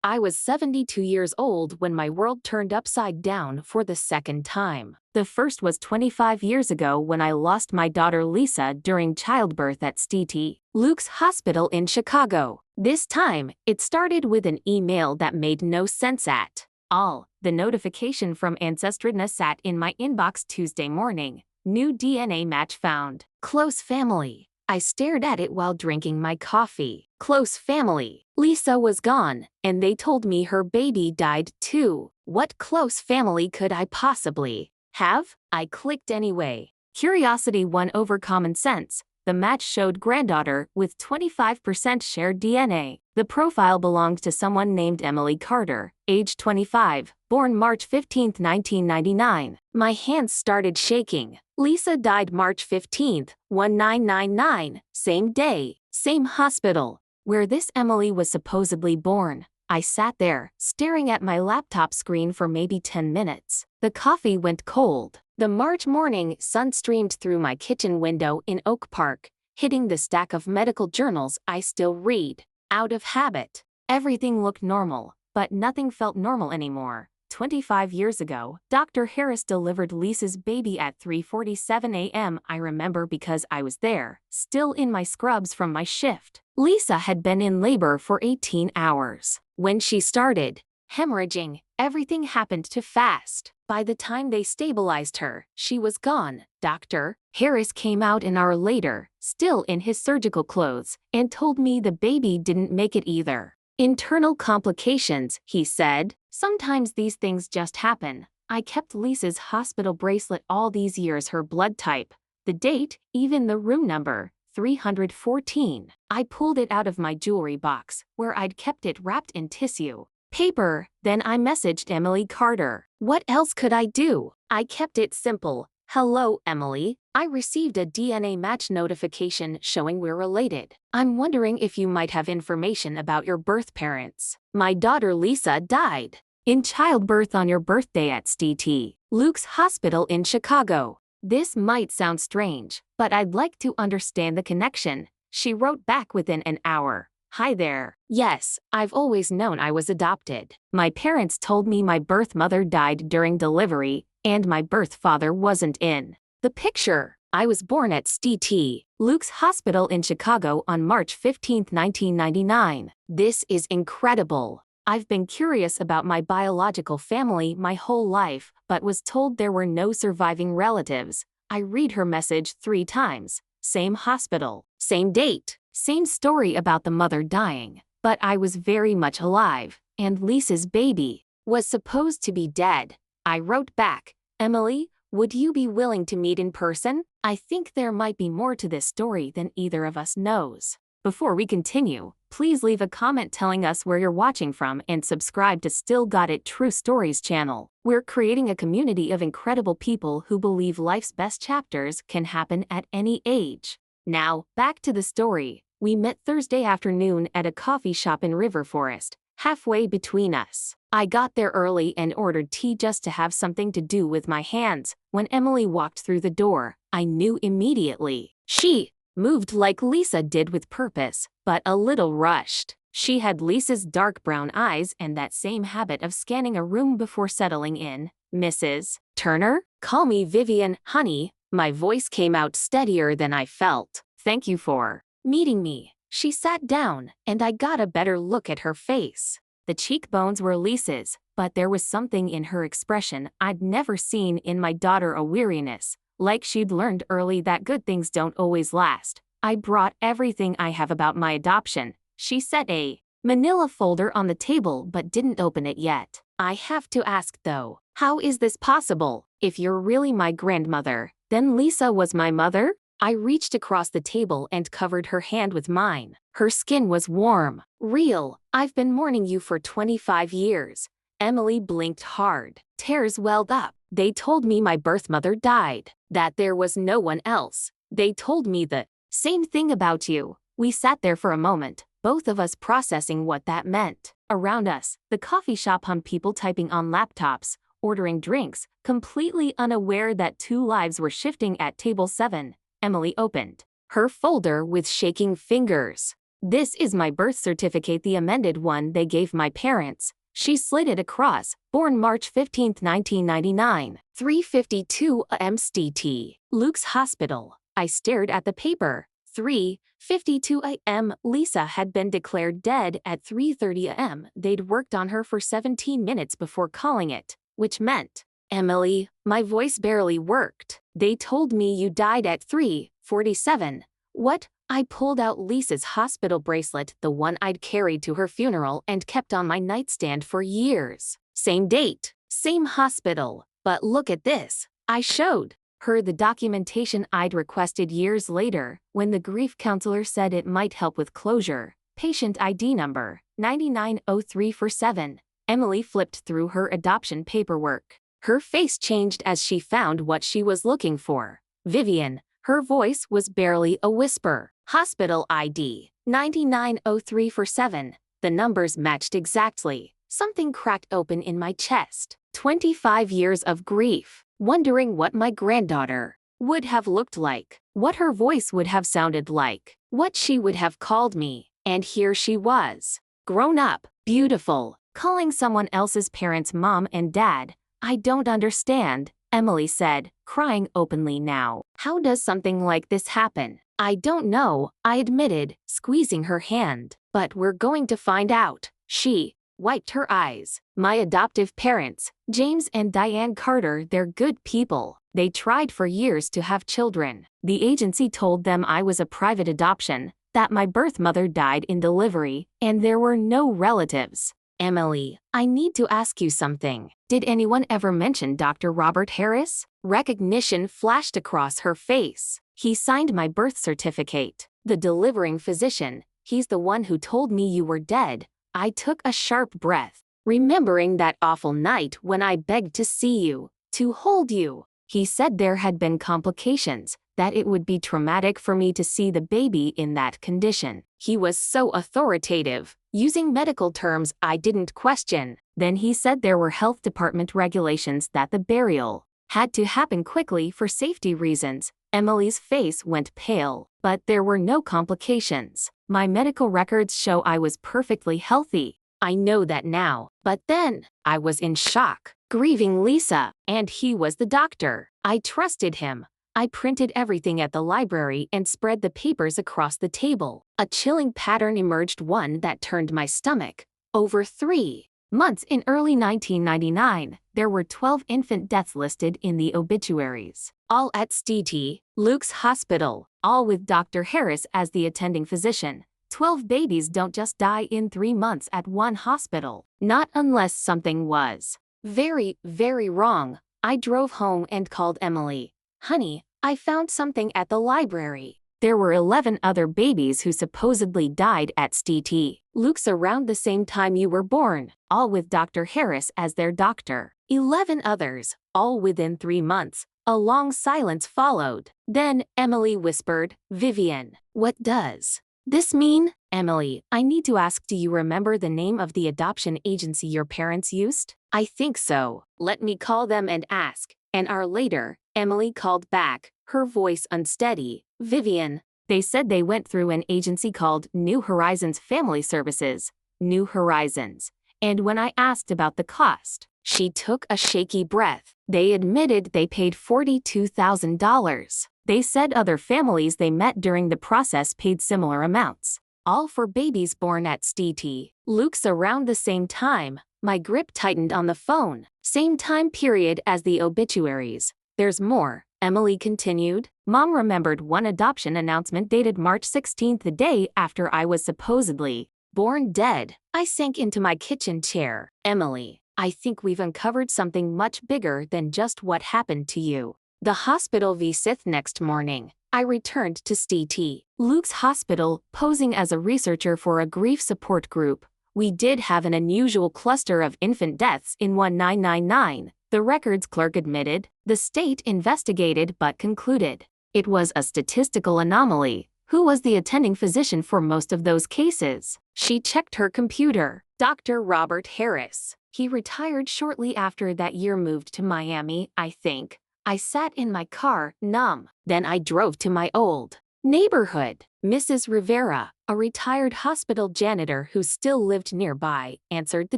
I was 72 years old when my world turned upside down for the second time. The first was 25 years ago when I lost my daughter Lisa during childbirth at St. Luke's Hospital in Chicago. This time, it started with an email that made no sense at all. The notification from Ancestry sat in my inbox Tuesday morning. New DNA match found. Close family. I stared at it while drinking my coffee. Close family. Lisa was gone, and they told me her baby died too. What close family could I possibly have? I clicked anyway. Curiosity won over common sense. The match showed Granddaughter with 25% shared DNA. The profile belonged to someone named Emily Carter, age 25, born March 15, 1999. My hands started shaking. Lisa died March 15, 1999, same day, same hospital, where this Emily was supposedly born. I sat there, staring at my laptop screen for maybe 10 minutes. The coffee went cold. The March morning sun streamed through my kitchen window in Oak Park, hitting the stack of medical journals I still read. Out of habit. Everything looked normal, but nothing felt normal anymore. 25 years ago, Dr. Harris delivered Lisa's baby at 3:47 a.m. I remember because I was there, still in my scrubs from my shift. Lisa had been in labor for 18 hours. When she started hemorrhaging, everything happened too fast. By the time they stabilized her, she was gone. Dr. Harris came out an hour later, still in his surgical clothes, and told me the baby didn't make it either. Internal complications, he said. Sometimes these things just happen. I kept Lisa's hospital bracelet all these years, her blood type, the date, even the room number, 314. I pulled it out of my jewelry box, where I'd kept it wrapped in tissue paper. Then I messaged Emily Carter. What else could I do? I kept it simple. Hello, Emily. I received a DNA match notification showing we're related. I'm wondering if you might have information about your birth parents. My daughter Lisa died in childbirth on your birthday at St. Luke's Hospital in Chicago. This might sound strange, but I'd like to understand the connection. She wrote back within an hour. Hi there. Yes, I've always known I was adopted. My parents told me my birth mother died during delivery, and my birth father wasn't in the picture. I was born at St. Luke's Hospital in Chicago on March 15, 1999. This is incredible. I've been curious about my biological family my whole life, but was told there were no surviving relatives. I read her message 3 times. Same hospital, same date, same story about the mother dying, but I was very much alive, and Lisa's baby was supposed to be dead. I wrote back, Emily, would you be willing to meet in person? I think there might be more to this story than either of us knows. Before we continue, please leave a comment telling us where you're watching from and subscribe to Still Got It True Stories channel. We're creating a community of incredible people who believe life's best chapters can happen at any age. Now, back to the story. We met Thursday afternoon at a coffee shop in River Forest, halfway between us. I got there early and ordered tea just to have something to do with my hands. When Emily walked through the door, I knew immediately. She moved like Lisa did, with purpose, but a little rushed. She had Lisa's dark brown eyes and that same habit of scanning a room before settling in. Mrs. Turner? Call me Vivian, honey. My voice came out steadier than I felt. Thank you for meeting me. She sat down, and I got a better look at her face. The cheekbones were Lisa's, but there was something in her expression I'd never seen in my daughter, a weariness, like she'd learned early that good things don't always last. I brought everything I have about my adoption. She set a manila folder on the table but didn't open it yet. I have to ask though, how is this possible? If you're really my grandmother, then Lisa was my mother? I reached across the table and covered her hand with mine. Her skin was warm. Real. I've been mourning you for 25 years. Emily blinked hard. Tears welled up. They told me my birth mother died, that there was no one else. They told me the same thing about you. We sat there for a moment, both of us processing what that meant. Around us, the coffee shop hummed, people typing on laptops, ordering drinks, completely unaware that 2 lives were shifting at table 7. Emily opened her folder with shaking fingers. This is my birth certificate, the amended one they gave my parents. She slid it across. Born March 15, 1999. 3:52 a.m. STT. Luke's hospital. I stared at the paper. 3:52 a.m. Lisa had been declared dead at 3:30 a.m. They'd worked on her for 17 minutes before calling it, which meant, Emily, my voice barely worked. They told me you died at 3:47. What? I pulled out Lisa's hospital bracelet, the one I'd carried to her funeral and kept on my nightstand for years. Same date, same hospital. But look at this. I showed her the documentation I'd requested years later, when the grief counselor said it might help with closure. Patient ID number, 990347. Emily flipped through her adoption paperwork. Her face changed as she found what she was looking for. Vivian. Her voice was barely a whisper. Hospital ID, 990347. The numbers matched exactly. Something cracked open in my chest. 25 years of grief. Wondering what my granddaughter would have looked like, what her voice would have sounded like, what she would have called me. And here she was. Grown up, beautiful, calling someone else's parents mom and dad. I don't understand, Emily said, crying openly now. How does something like this happen? I don't know, I admitted, squeezing her hand. But we're going to find out. She wiped her eyes. My adoptive parents, James and Diane Carter, they're good people. They tried for years to have children. The agency told them I was a private adoption, that my birth mother died in delivery, and there were no relatives. Emily, I need to ask you something. Did anyone ever mention Dr. Robert Harris? Recognition flashed across her face. He signed my birth certificate. The delivering physician, he's the one who told me you were dead. I took a sharp breath, remembering that awful night when I begged to see you, to hold you. He said there had been complications, that it would be traumatic for me to see the baby in that condition. He was so authoritative, using medical terms I didn't question. Then he said there were health department regulations that the burial had to happen quickly for safety reasons. Emily's face went pale, but there were no complications. My medical records show I was perfectly healthy. I know that now, but then, I was in shock, grieving Lisa, and he was the doctor. I trusted him. I printed everything at the library and spread the papers across the table. A chilling pattern emerged, one that turned my stomach. Over 3 months in early 1999, there were 12 infant deaths listed in the obituaries. All at STT, Luke's hospital, all with Dr. Harris as the attending physician. 12 babies don't just die in 3 months at one hospital. Not unless something was very, very wrong. I drove home and called Emily. Honey, I found something at the library. There were 11 other babies who supposedly died at STT. Luke's around the same time you were born, all with Dr. Harris as their doctor. 11 others, all within 3 months. A long silence followed. Then, Emily whispered, Vivian, what does this mean? Emily, I need to ask, do you remember the name of the adoption agency your parents used? I think so. Let me call them and ask. An hour later, Emily called back, her voice unsteady. Vivian, they said they went through an agency called New Horizons Family Services. New Horizons. And when I asked about the cost, she took a shaky breath. They admitted they paid $42,000. They said other families they met during the process paid similar amounts. All for babies born at STT. Luke's around the same time. My grip tightened on the phone. Same time period as the obituaries. There's more, Emily continued. Mom remembered one adoption announcement dated March 16, the day after I was supposedly born dead. I sank into my kitchen chair. Emily, I think we've uncovered something much bigger than just what happened to you. The hospital visits next morning. I returned to STT, Luke's hospital, posing as a researcher for a grief support group. We did have an unusual cluster of infant deaths in 1999, the records clerk admitted. The state investigated but concluded it was a statistical anomaly. Who was the attending physician for most of those cases? She checked her computer. Dr. Robert Harris. He retired shortly after that year, moved to Miami, I think. I sat in my car, numb. Then I drove to my old neighborhood. Mrs. Rivera, A retired hospital janitor who still lived nearby answered the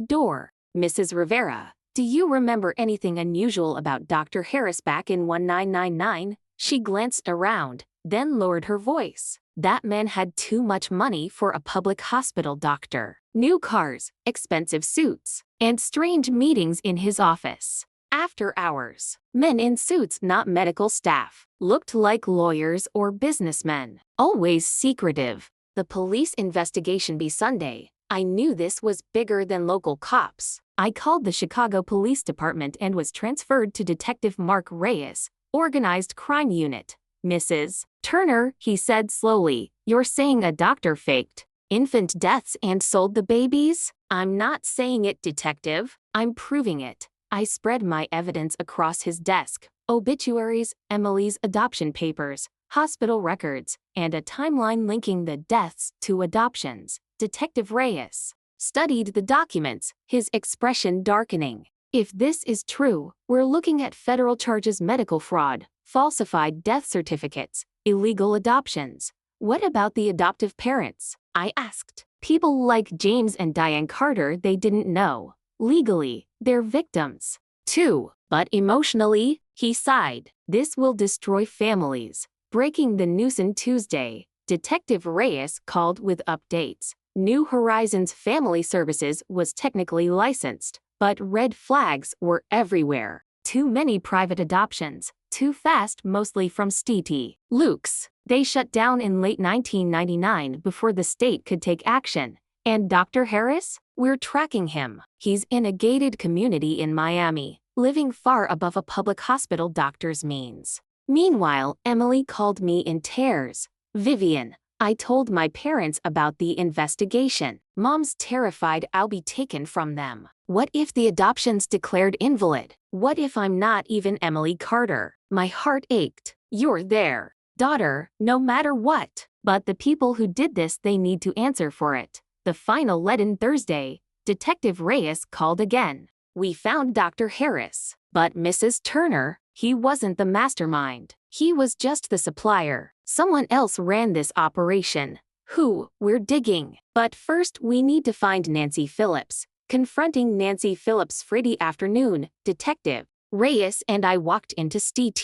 door. Mrs. Rivera, do you remember anything unusual about Dr. Harris back in 1999? She glanced around, then lowered her voice. That man had too much money for a public hospital doctor. New cars, expensive suits, and strange meetings in his office. After hours, men in suits, not medical staff, looked like lawyers or businessmen. Always secretive. The police investigation be Sunday. I knew this was bigger than local cops. I called the Chicago Police Department and was transferred to Detective Mark Reyes, Organized Crime Unit. Mrs. Turner, he said slowly, you're saying a doctor faked infant deaths and sold the babies? I'm not saying it, detective. I'm proving it. I spread my evidence across his desk. Obituaries, Emily's adoption papers, hospital records, and a timeline linking the deaths to adoptions. Detective Reyes studied the documents, his expression darkening. If this is true, we're looking at federal charges: medical fraud, falsified death certificates, illegal adoptions. What about the adoptive parents? I asked. People like James and Diane Carter, they didn't know. Legally, they're victims, too. But emotionally, he sighed. This will destroy families. Breaking the news on Tuesday, Detective Reyes called with updates. New Horizons Family Services was technically licensed, but red flags were everywhere. Too many private adoptions, too fast, mostly from St. Luke's. They shut down in late 1999 before the state could take action. And Dr. Harris? We're tracking him. He's in a gated community in Miami, living far above a public hospital doctor's means. Meanwhile, Emily called me in tears. Vivian, I told my parents about the investigation. Mom's terrified I'll be taken from them. What if the adoption's declared invalid? What if I'm not even Emily Carter? My heart ached. You're their daughter, no matter what. But the people who did this, they need to answer for it. The final lead-in Thursday, Detective Reyes called again. We found Dr. Harris, but Mrs. Turner, he wasn't the mastermind. He was just the supplier. Someone else ran this operation. Who? We're digging. But first we need to find Nancy Phillips. Confronting Nancy Phillips Friday afternoon, Detective Reyes and I walked into St.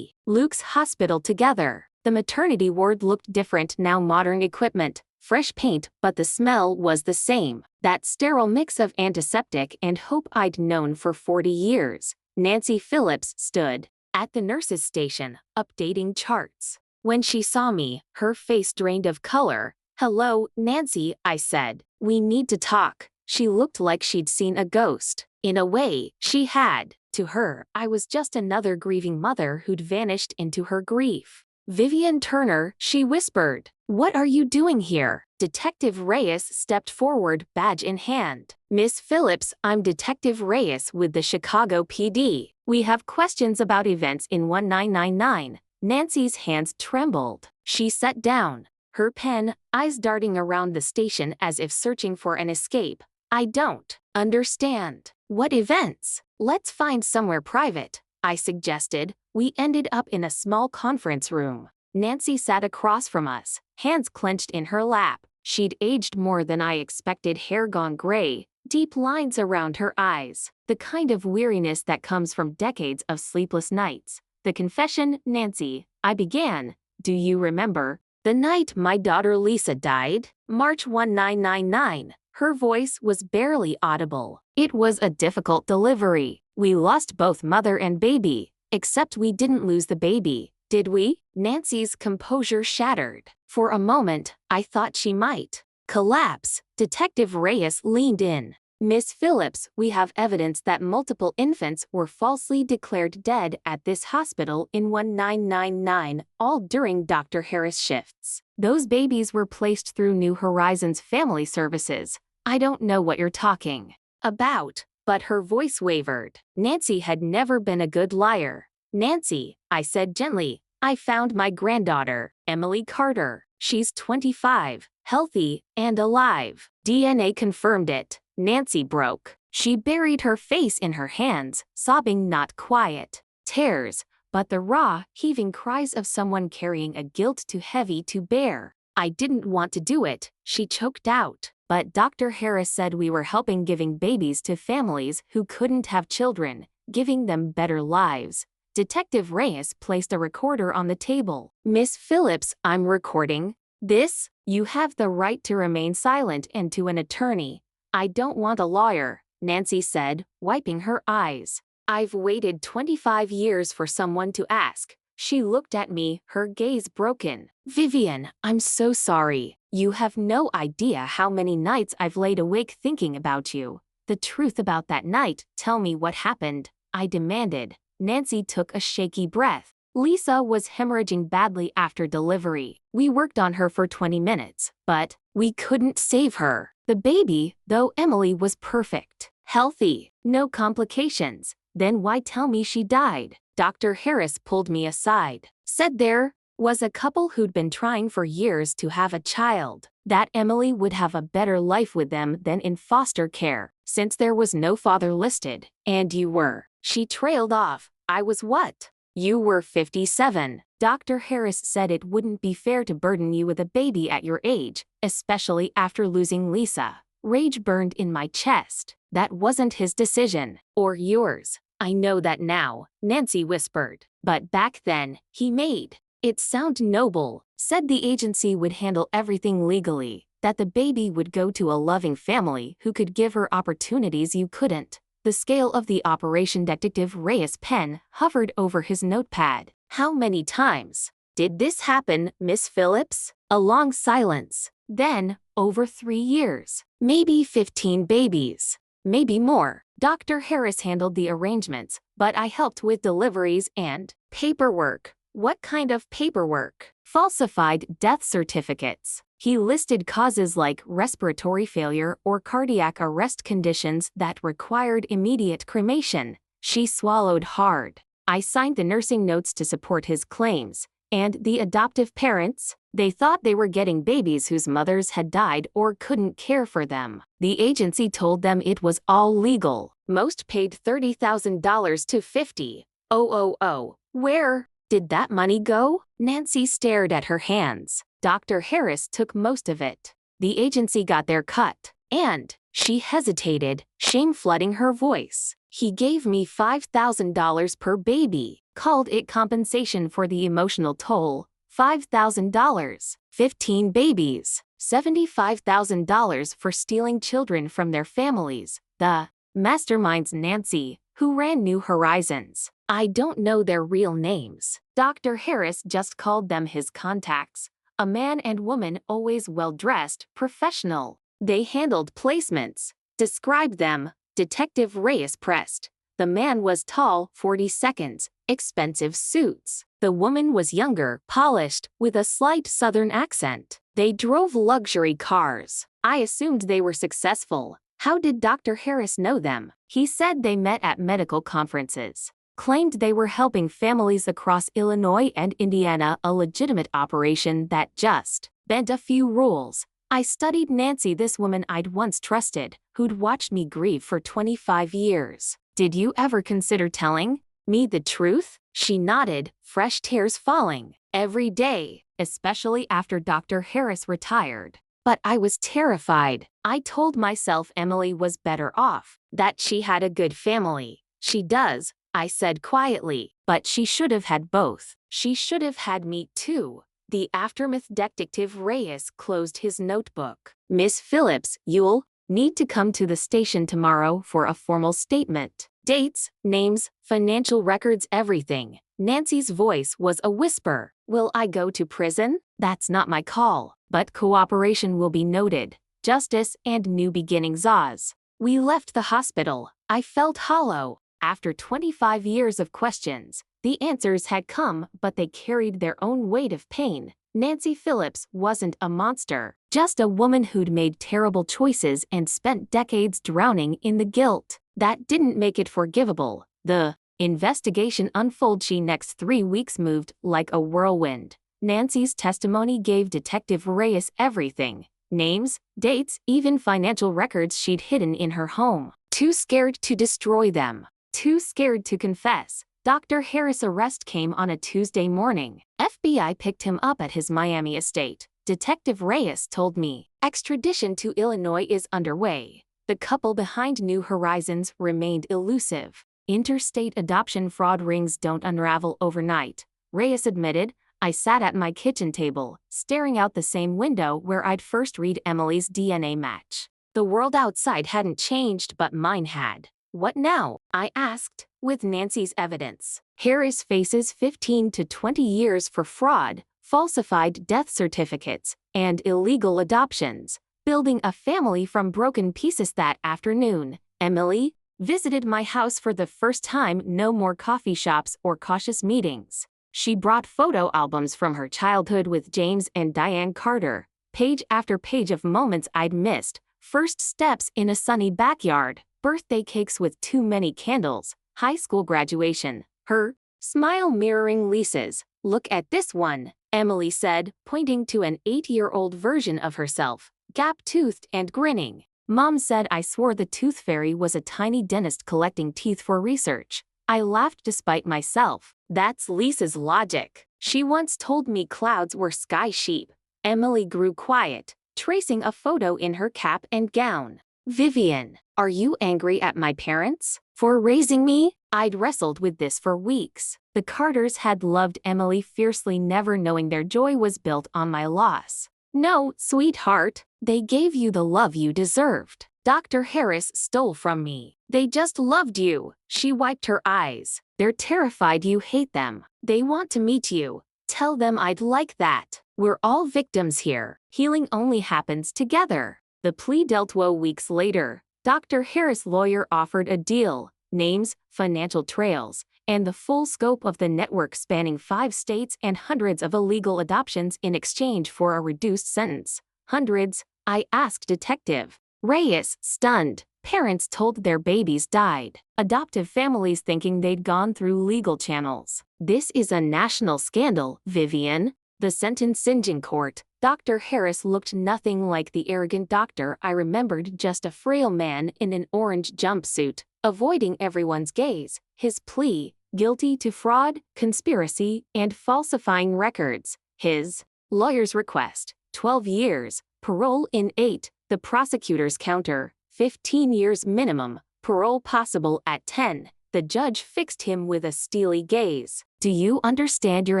Luke's Hospital together. The maternity ward looked different now, modern equipment, fresh paint, but the smell was the same. That sterile mix of antiseptic and hope I'd known for 40 years. Nancy Phillips stood at the nurse's station, updating charts. When she saw me, her face drained of color. Hello, Nancy, I said. We need to talk. She looked like she'd seen a ghost. In a way, she had. To her, I was just another grieving mother who'd vanished into her grief. Vivian Turner, she whispered. What are you doing here? Detective Reyes stepped forward, badge in hand. Miss Phillips, I'm Detective Reyes with the Chicago PD. We have questions about events in 1999. Nancy's hands trembled. She sat down, her pen, eyes darting around the station as if searching for an escape. I don't understand. What events? Let's find somewhere private, I suggested. We ended up in a small conference room. Nancy sat across from us, hands clenched in her lap. She'd aged more than I expected, hair gone gray, deep lines around her eyes, the kind of weariness that comes from decades of sleepless nights. The confession, Nancy, I began. Do you remember? The night my daughter Lisa died? March 1999. Her voice was barely audible. It was a difficult delivery. We lost both mother and baby. Except we didn't lose the baby, did we? Nancy's composure shattered. For a moment, I thought she might collapse. Detective Reyes leaned in. Miss Phillips, we have evidence that multiple infants were falsely declared dead at this hospital in 1999, all during Dr. Harris shifts. Those babies were placed through New Horizons Family Services. I don't know what you're talking about. But her voice wavered. Nancy had never been a good liar. Nancy, I said gently, I found my granddaughter, Emily Carter. She's 25, healthy, and alive. DNA confirmed it. Nancy broke. She buried her face in her hands, sobbing, not quiet tears, but the raw, heaving cries of someone carrying a guilt too heavy to bear. I didn't want to do it, she choked out. But Dr. Harris said we were helping giving babies to families who couldn't have children, giving them better lives. Detective Reyes placed a recorder on the table. Miss Phillips, I'm recording this. You have the right to remain silent and to an attorney. I don't want a lawyer, Nancy said, wiping her eyes. I've waited 25 years for someone to ask. She looked at me, her gaze broken. Vivian, I'm so sorry. You have no idea how many nights I've laid awake thinking about you. The truth about that night, tell me what happened, I demanded. Nancy took a shaky breath. Lisa was hemorrhaging badly after delivery. We worked on her for 20 minutes, but we couldn't save her. The baby, though Emily was perfect, healthy, no complications. Then why tell me she died? Dr. Harris pulled me aside, said there was a couple who'd been trying for years to have a child, that Emily would have a better life with them than in foster care, since there was no father listed. And you were. She trailed off. I was what? You were 57. Dr. Harris said it wouldn't be fair to burden you with a baby at your age, especially after losing Lisa. Rage burned in my chest. That wasn't his decision, or yours. I know that now, Nancy whispered. But back then, he made it sound noble, said the agency would handle everything legally, that the baby would go to a loving family who could give her opportunities you couldn't. The scale of the operation Detective Reyes' pen hovered over his notepad. How many times did this happen, Miss Phillips? A long silence. Then, over 3 years. Maybe 15 babies. Maybe more. Dr. Harris handled the arrangements, but I helped with deliveries and paperwork. What kind of paperwork? Falsified death certificates. He listed causes like respiratory failure or cardiac arrest conditions that required immediate cremation. She swallowed hard. I signed the nursing notes to support his claims. And the adoptive parents? They thought they were getting babies whose mothers had died or couldn't care for them. The agency told them it was all legal. Most paid $30,000 to 50,000. Where did that money go? Nancy stared at her hands. Dr. Harris took most of it. The agency got their cut. And she hesitated, shame flooding her voice. He gave me $5,000 per baby, called it compensation for the emotional toll. $5,000, 15 babies, $75,000 for stealing children from their families. The mastermind's Nancy, who ran New Horizons. I don't know their real names. Dr. Harris just called them his contacts. A man and woman, always well-dressed, professional. They handled placements. Described them. Detective Reyes pressed. The man was tall, 40 seconds, expensive suits. The woman was younger, polished, with a slight southern accent. They drove luxury cars. I assumed they were successful. How did Dr. Harris know them? He said they met at medical conferences. Claimed they were helping families across Illinois and Indiana, a legitimate operation that just bent a few rules. I studied Nancy, this woman I'd once trusted, who'd watched me grieve for 25 years. Did you ever consider telling me the truth? She nodded, fresh tears falling. Every day, especially after Dr. Harris retired. But I was terrified. I told myself Emily was better off, that she had a good family. She does, I said quietly, but she should have had both. She should have had me too. The aftermath Detective Reyes closed his notebook. Miss Phillips, you'll need to come to the station tomorrow for a formal statement. Dates, names, financial records, everything. Nancy's voice was a whisper. Will I go to prison? That's not my call. But cooperation will be noted. Justice and new beginnings. Oz. We left the hospital. I felt hollow. After 25 years of questions, the answers had come, but they carried their own weight of pain. Nancy Phillips wasn't a monster, just a woman who'd made terrible choices and spent decades drowning in the guilt. That didn't make it forgivable. The investigation unfolded. She next 3 weeks moved like a whirlwind. Nancy's testimony gave Detective Reyes everything. Names, dates, even financial records she'd hidden in her home. Too scared to destroy them. Too scared to confess. Dr. Harris' arrest came on a Tuesday morning. FBI picked him up at his Miami estate. Detective Reyes told me. Extradition to Illinois is underway. The couple behind New Horizons remained elusive. Interstate adoption fraud rings don't unravel overnight, Reyes admitted. I sat at my kitchen table, staring out the same window where I'd first read Emily's DNA match. The world outside hadn't changed, but mine had. What now? I asked, with Nancy's evidence. Harris faces 15 to 20 years for fraud, falsified death certificates, and illegal adoptions. Building a family from broken pieces that afternoon. Emily visited my house for the first time. No more coffee shops or cautious meetings. She brought photo albums from her childhood with James and Diane Carter, page after page of moments I'd missed. First steps in a sunny backyard, birthday cakes with too many candles, high school graduation, her smile mirroring Lisa's. Look at this one, Emily said, pointing to an 8-year-old version of herself, gap-toothed and grinning. Mom said I swore the tooth fairy was a tiny dentist collecting teeth for research. I laughed despite myself. That's Lisa's logic. She once told me clouds were sky sheep. Emily grew quiet, tracing a photo in her cap and gown. Vivian, are you angry at my parents for raising me? I'd wrestled with this for weeks. The Carters had loved Emily fiercely, never knowing their joy was built on my loss. No, sweetheart, they gave you the love you deserved. Dr. Harris stole from me. They just loved you. She wiped her eyes. They're terrified you hate them. They want to meet you. Tell them I'd like that. We're all victims here. Healing only happens together. The plea dealt. Weeks later, Dr. Harris' lawyer offered a deal, names, financial trails, and the full scope of the network spanning 5 states and hundreds of illegal adoptions in exchange for a reduced sentence. Hundreds? I asked Detective Reyes, stunned. Parents told their babies died. Adoptive families thinking they'd gone through legal channels. This is a national scandal, Vivian. The sentence in court. Dr. Harris looked nothing like the arrogant doctor I remembered, just a frail man in an orange jumpsuit, avoiding everyone's gaze. His plea, guilty to fraud, conspiracy, and falsifying records. His lawyer's request, 12 years, parole in 8. The prosecutor's counter, 15 years minimum, parole possible at 10. The judge fixed him with a steely gaze. Do you understand you're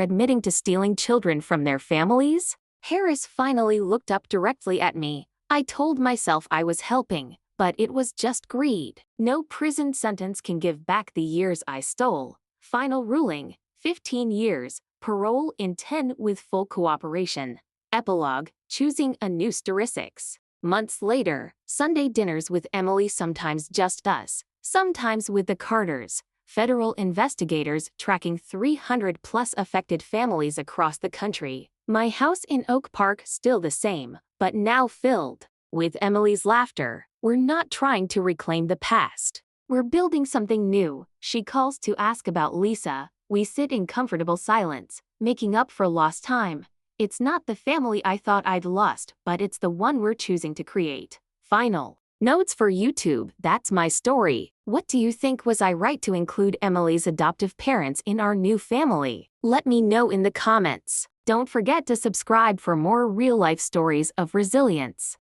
admitting to stealing children from their families? Harris finally looked up directly at me. I told myself I was helping, but it was just greed. No prison sentence can give back the years I stole. Final ruling, 15 years, parole in 10 with full cooperation. Epilogue, choosing a new statistics. Months later, Sunday dinners with Emily, sometimes just us, sometimes with the Carters. Federal investigators tracking 300+ affected families across the country. My house in Oak Park still the same, but now filled with Emily's laughter. We're not trying to reclaim the past. We're building something new. She calls to ask about Lisa. We sit in comfortable silence, making up for lost time. It's not the family I thought I'd lost, but it's the one we're choosing to create. Final notes for YouTube. That's my story. What do you think? Was I right to include Emily's adoptive parents in our new family? Let me know in the comments. Don't forget to subscribe for more real-life stories of resilience.